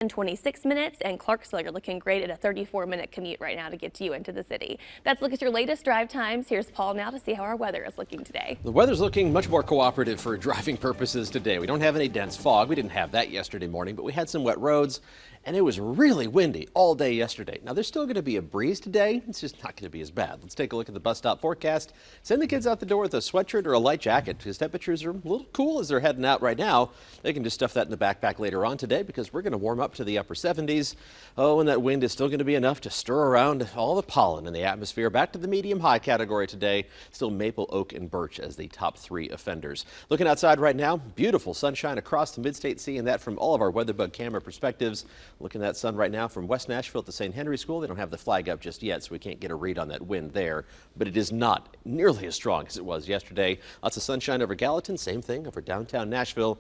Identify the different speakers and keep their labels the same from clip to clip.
Speaker 1: in 26 minutes, and Clarksville, you're looking great at a 34-minute commute right now to get you into the city. That's a look at your latest drive times. Here's Paul now to see how our weather is looking today.
Speaker 2: The weather's looking much more cooperative for driving purposes today. We don't have any dense fog. We didn't have that yesterday morning, but we had some wet roads, and it was really windy all day yesterday. Now, there's still going to be a breeze today. It's just not going to be as bad. Let's take a look at the bus stop forecast. Send the kids out the door with a sweatshirt or a light jacket because temperatures are a little cool as they're heading out right now. They can just stuff that in the backpack later on today because we're going to warm up to the upper 70s. Oh, and that wind is still going to be enough to stir around all the pollen in the atmosphere. Back to the medium high category today. Still maple, oak, and birch as the top three offenders. Looking outside right now, beautiful sunshine across the mid-state, seeing that from all of our WeatherBug camera perspectives. Looking at that sun right now from West Nashville at the St. Henry School. They don't have the flag up just yet, so we can't get a read on that wind there, but it is not nearly as strong as it was yesterday. Lots of sunshine over Gallatin, same thing over downtown Nashville.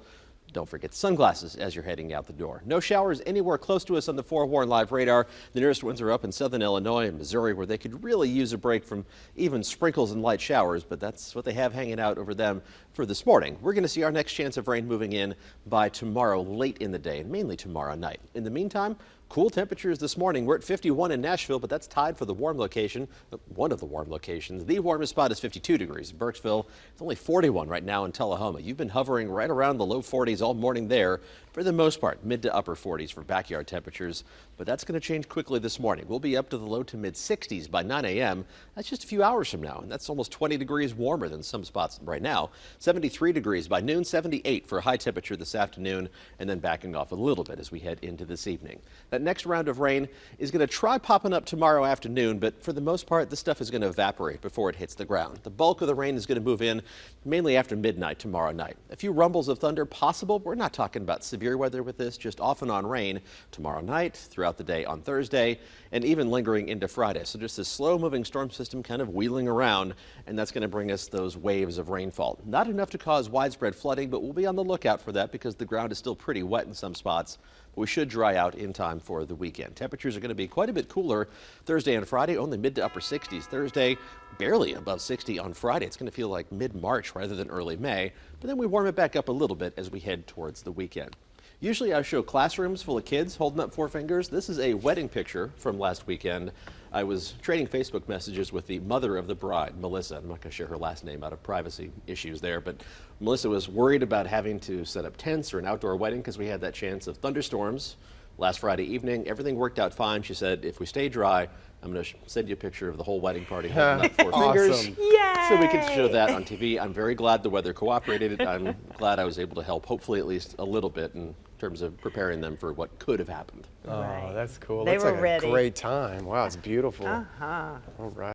Speaker 2: Don't forget sunglasses as you're heading out the door. No showers anywhere close to us on the forewarned live radar. The nearest ones are up in southern Illinois and Missouri, where they could really use a break from even sprinkles and light showers, but that's what they have hanging out over them for this morning. We're going to see our next chance of rain moving in by tomorrow late in the day and mainly tomorrow night. In the meantime, cool temperatures this morning. We're at 51 in Nashville, but that's tied for the warm location, one of the warm locations. The warmest spot is 52 degrees in Burkesville. It's only 41 right now in Tullahoma. You've been hovering right around the low 40s all morning there. For the most part, mid to upper 40s for backyard temperatures, but that's going to change quickly this morning. We'll be up to the low to mid 60s by 9 a.m. That's just a few hours from now, and that's almost 20 degrees warmer than some spots right now. 73 degrees by noon, 78 for a high temperature this afternoon, and then backing off a little bit as we head into this evening. That next round of rain is going to try popping up tomorrow afternoon, but for the most part, this stuff is going to evaporate before it hits the ground. The bulk of the rain is going to move in mainly after midnight tomorrow night. A few rumbles of thunder possible. We're not talking about severe weather with this, just off and on rain tomorrow night, throughout the day on Thursday, and even lingering into Friday. So just this slow moving storm system kind of wheeling around, and that's going to bring us those waves of rainfall. Not enough to cause widespread flooding, but we'll be on the lookout for that because the ground is still pretty wet in some spots. We should dry out in time for the weekend. Temperatures are going to be quite a bit cooler Thursday and Friday, only mid to upper 60s. Thursday, barely above 60 on Friday. It's going to feel like mid-March rather than early May, but then we warm it back up a little bit as we head towards the weekend. Usually I show classrooms full of kids holding up forefingers. This is a wedding picture from last weekend. I was trading Facebook messages with the mother of the bride, Melissa. I'm not going to share her last name out of privacy issues there, but Melissa was worried about having to set up tents or an outdoor wedding because we had that chance of thunderstorms last Friday evening. Everything worked out fine. She said, if we stay dry, I'm going to send you a picture of the whole wedding party holding up four fingers.
Speaker 1: Yay!
Speaker 2: So we can show that on TV. I'm very glad the weather cooperated. I'm glad I was able to help, hopefully at least a little bit in terms of preparing them for what could have happened.
Speaker 3: Oh, that's cool.
Speaker 4: They
Speaker 3: Looks
Speaker 4: were
Speaker 3: like
Speaker 4: ready.
Speaker 3: a great time. Wow, it's beautiful.
Speaker 4: Uh-huh.
Speaker 3: All right.